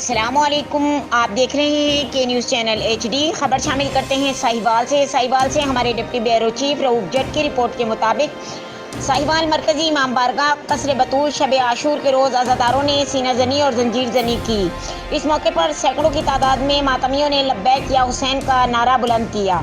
अस्सलामुअलैकुम। आप देख रहे हैं के न्यूज़ चैनल HD। खबर शामिल करते हैं साहिवाल से हमारे डिप्टी ब्यूरो चीफ रऊफ जट की रिपोर्ट के मुताबिक साहिवाल मरकजी इमाम बारगाह कसर बतूल शब आशूर के रोज़ अज़ादारों ने सीना जनी और जंजीर जनी की। इस मौके पर सैकड़ों की तादाद में मातमियों ने लब्बैक या हुसैन का नारा बुलंद किया।